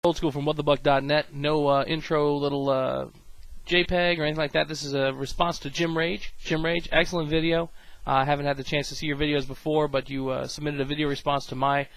Old school from whatthebuck.net. No intro little JPEG or anything like that. This is a response to JimRage. JimRage, excellent video. I haven't had the chance to see your videos before, but you submitted a video response to my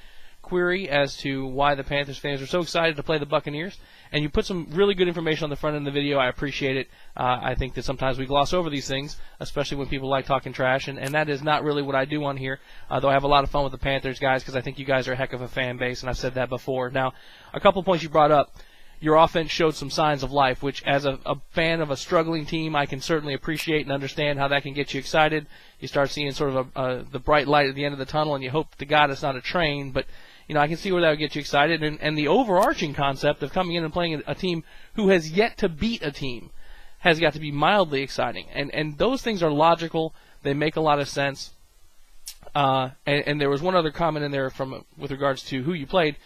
query as to why the Panthers fans are so excited to play the Buccaneers. And you put some really good information on the front end of the video. I appreciate it. I think that sometimes we gloss over these things, especially when people like talking trash, and that is not really what I do on here, though I have a lot of fun with the Panthers guys because I think you guys are a heck of a fan base, and I've said that before. Now, a couple points you brought up. Your offense showed some signs of life, which as a fan of a struggling team, I can certainly appreciate and understand how that can get you excited. You start seeing sort of the bright light at the end of the tunnel, and you hope to God it's not a train, but you know, I can see where that would get you excited. And the overarching concept of coming in and playing a team who has yet to beat a team has got to be mildly exciting. And those things are logical. They make a lot of sense. And there was one other comment in there with regards to who you played.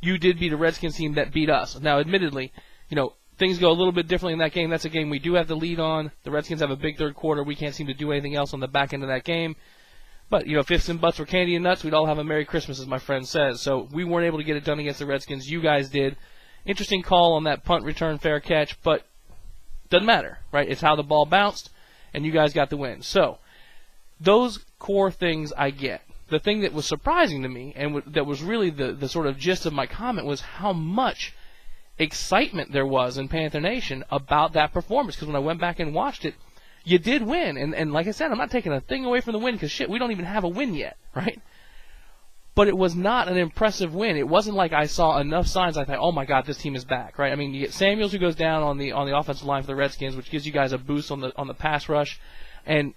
You did beat a Redskins team that beat us. Now, admittedly, you know, things go a little bit differently in that game. That's a game we do have the lead on. The Redskins have a big third quarter. We can't seem to do anything else on the back end of that game. But, you know, if ifs and buts were candy and nuts, we'd all have a Merry Christmas, as my friend says. So we weren't able to get it done against the Redskins. You guys did. Interesting call on that punt return fair catch, but doesn't matter, right? It's how the ball bounced, and you guys got the win. So those core things I get. The thing that was surprising to me, and that was really the sort of gist of my comment, was how much excitement there was in Panther Nation about that performance. Because when I went back and watched it, you did win, and like I said, I'm not taking a thing away from the win because, shit, we don't even have a win yet, right? But it was not an impressive win. It wasn't like I saw enough signs I thought, oh, my God, this team is back, right? I mean, you get Samuels who goes down on the offensive line for the Redskins, which gives you guys a boost on the pass rush, and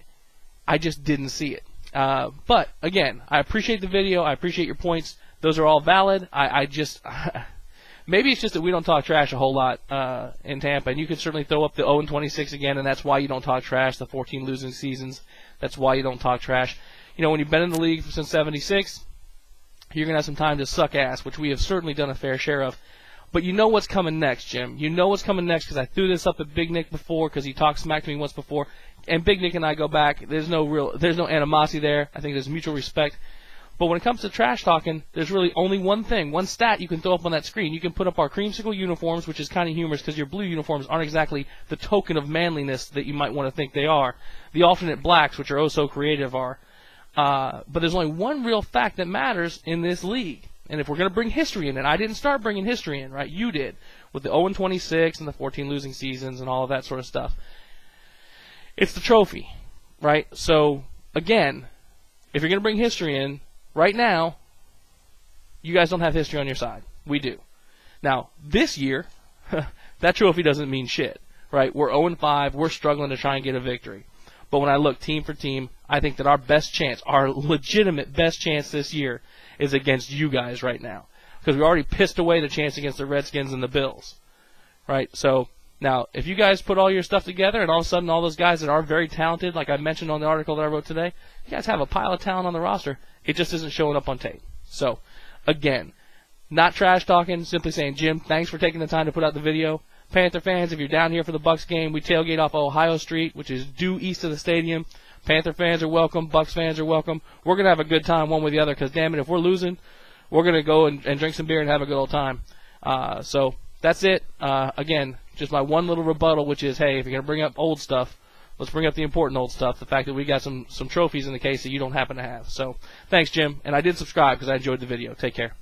I just didn't see it. But, again, I appreciate the video. I appreciate your points. Those are all valid. I just... Maybe it's just that we don't talk trash a whole lot in Tampa, and you can certainly throw up the 0-26 again, and that's why you don't talk trash, the 14 losing seasons. That's why you don't talk trash. You know, when you've been in the league since 76, you're going to have some time to suck ass, which we have certainly done a fair share of. But you know what's coming next, Jim. You know what's coming next because I threw this up at Big Nick before because he talked smack to me once before, and Big Nick and I go back. There's no animosity there. I think there's mutual respect. But when it comes to trash talking, there's really only one thing, one stat you can throw up on that screen. You can put up our creamsicle uniforms, which is kind of humorous because your blue uniforms aren't exactly the token of manliness that you might want to think they are. The alternate blacks, which are oh so creative, are. But there's only one real fact that matters in this league. And if we're going to bring history in, and I didn't start bringing history in, right? You did, with the 0-26 and the 14 losing seasons and all of that sort of stuff. It's the trophy, right? So, again, if you're going to bring history in, right now, you guys don't have history on your side. We do. Now, this year, that trophy doesn't mean shit, right? We're 0-5. We're struggling to try and get a victory. But when I look team for team, I think that our best chance, our legitimate best chance this year is against you guys right now. Because we already pissed away the chance against the Redskins and the Bills, right? So, now, if you guys put all your stuff together and all of a sudden all those guys that are very talented, like I mentioned on the article that I wrote today, you guys have a pile of talent on the roster. It just isn't showing up on tape. So, again, not trash talking, simply saying, Jim, thanks for taking the time to put out the video. Panther fans, if you're down here for the Bucs game, we tailgate off Ohio Street, which is due east of the stadium. Panther fans are welcome. Bucs fans are welcome. We're going to have a good time one with the other because, damn it, if we're losing, we're going to go and drink some beer and have a good old time. So that's it. Again, just my one little rebuttal, which is, hey, if you're going to bring up old stuff, let's bring up the important old stuff, the fact that we got some trophies in the case that you don't happen to have. So thanks, Jim. And I did subscribe because I enjoyed the video. Take care.